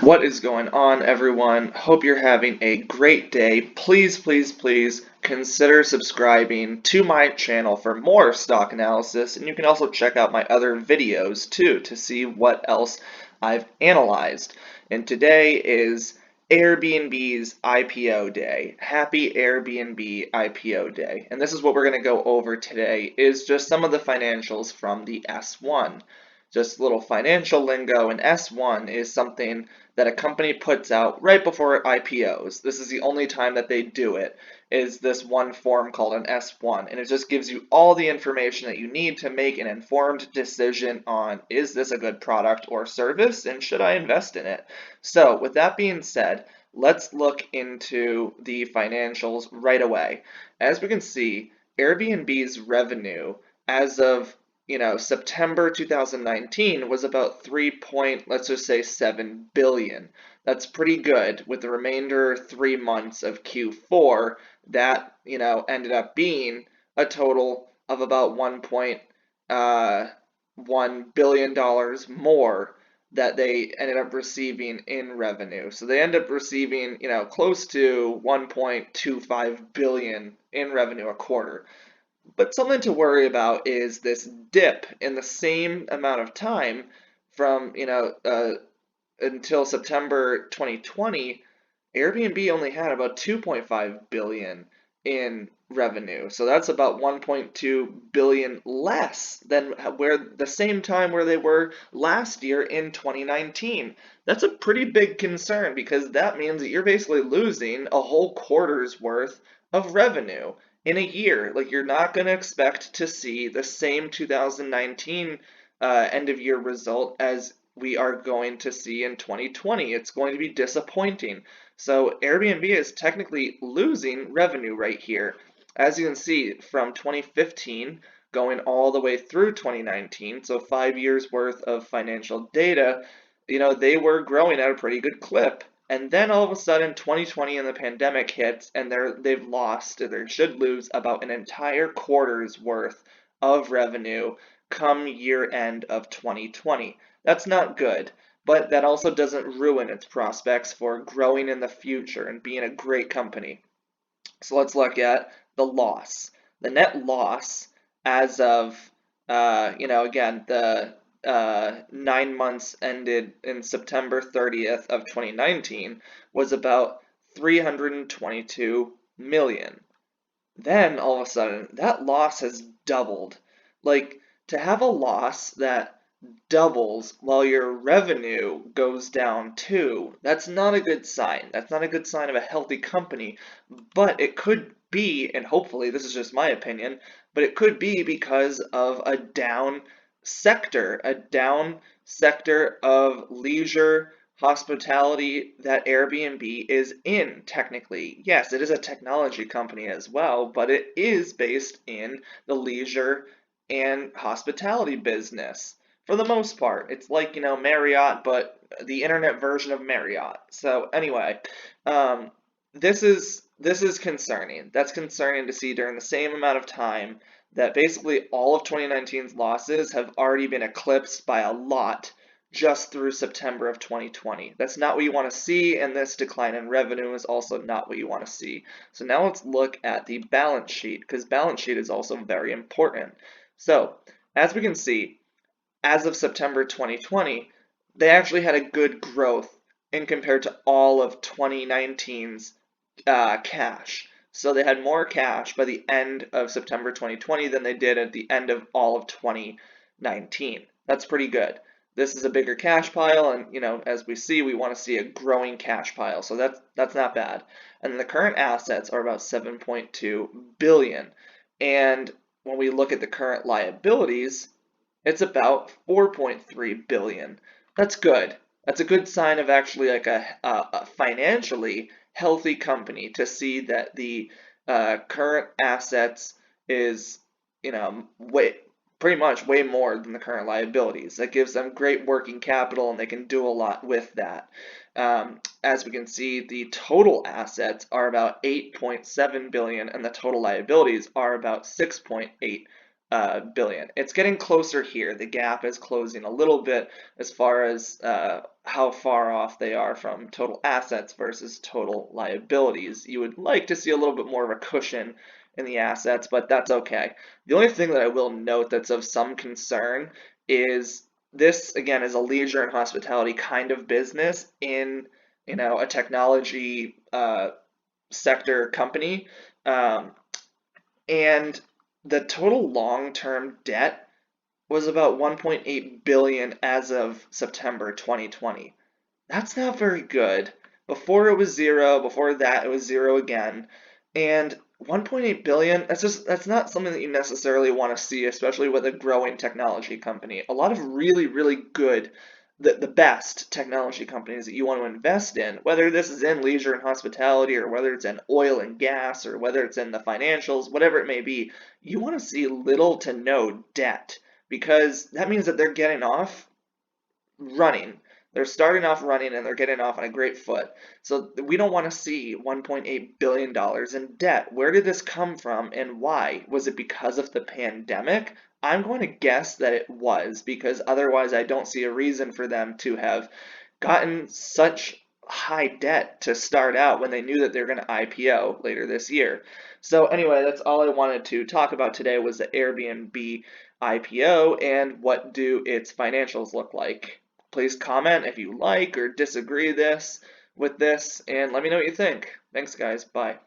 What is going on, everyone? Hope you're having a great day. Please, please, please consider subscribing to my channel for more stock analysis, and you can also check out my other videos too to see what else I've analyzed. And today is Airbnb's IPO day. Happy Airbnb IPO day. And this is what we're going to go over today is just some of the financials from the S1. Just a little financial lingo, and S1 is something that a company puts out right before it IPOs. This is the only time that they do it, is this one form called an S1, and it just gives you all the information that you need to make an informed decision on, is this a good product or service, and should I invest in it? So with that being said, let's look into the financials right away. As we can see, Airbnb's revenue as of September 2019 was about 7 billion. That's pretty good with the remainder 3 months of Q4 that, ended up being a total of about $1.1 billion more that they ended up receiving in revenue. So they end up receiving, close to 1.25 billion in revenue a quarter. But something to worry about is this dip in the same amount of time from, until September 2020, Airbnb only had about 2.5 billion in revenue. So that's about 1.2 billion less than where the same time where they were last year in 2019. That's a pretty big concern because that means that you're basically losing a whole quarter's worth of revenue in a year. Like, you're not going to expect to see the same 2019 end of year result as we are going to see in 2020. It's going to be disappointing. So Airbnb is technically losing revenue right here. As you can see, from 2015 going all the way through 2019, so 5 years worth of financial data, they were growing at a pretty good clip. And then all of a sudden, 2020 and the pandemic hits, and they've lost, or they should lose, about an entire quarter's worth of revenue come year end of 2020. That's not good, but that also doesn't ruin its prospects for growing in the future and being a great company. So let's look at the loss. The net loss as of, again, the 9 months ended in September 30th of 2019 was about 322 million. Then all of a sudden, that loss has doubled. Like, to have a loss that doubles while your revenue goes down too, that's not a good sign. That's not a good sign of a healthy company. But it could be, and hopefully this is just my opinion, but it could be because of a down sector of leisure hospitality that Airbnb is in, technically. Yes, it is a technology company as well, but it is based in the leisure and hospitality business for the most part. It's like, Marriott, but the internet version of Marriott. So anyway, this is concerning. That's concerning to see during the same amount of time that basically all of 2019's losses have already been eclipsed by a lot just through September of 2020. That's not what you want to see, and this decline in revenue is also not what you want to see. So now let's look at the balance sheet, because balance sheet is also very important. So as we can see, as of September 2020, they actually had a good growth in compared to all of 2019's cash. So they had more cash by the end of September 2020 than they did at the end of all of 2019. That's pretty good. This is a bigger cash pile, and as we see, we want to see a growing cash pile. So that's not bad. And then the current assets are about 7.2 billion. And when we look at the current liabilities, it's about 4.3 billion. That's good. That's a good sign of actually like a financially healthy company to see that the current assets is, pretty much way more than the current liabilities. That gives them great working capital, and they can do a lot with that. As we can see, the total assets are about 8.7 billion, and the total liabilities are about 6.8 billion. It's getting closer here. The gap is closing a little bit as far as how far off they are from total assets versus total liabilities. You would like to see a little bit more of a cushion in the assets, but that's okay. The only thing that I will note that's of some concern is this, again, is a leisure and hospitality kind of business in, a technology sector company. Um, and the total long-term debt was about 1.8 billion as of September 2020. That's not very good. Before it was zero, before that it was zero again. And 1.8 billion, that's not something that you necessarily want to see, especially with a growing technology company. A lot of really, really good, the best technology companies that you want to invest in, whether this is in leisure and hospitality or whether it's in oil and gas or whether it's in the financials, whatever it may be, you want to see little to no debt because that means that they're getting off running. They're starting off running and they're getting off on a great foot. So we don't want to see $1.8 billion in debt. Where did this come from and why? Was it because of the pandemic? I'm going to guess that it was because otherwise I don't see a reason for them to have gotten such high debt to start out when they knew that they're going to IPO later this year. So anyway, that's all I wanted to talk about today was the Airbnb IPO and what do its financials look like. Please comment if you like or disagree with this and let me know what you think. Thanks guys, bye.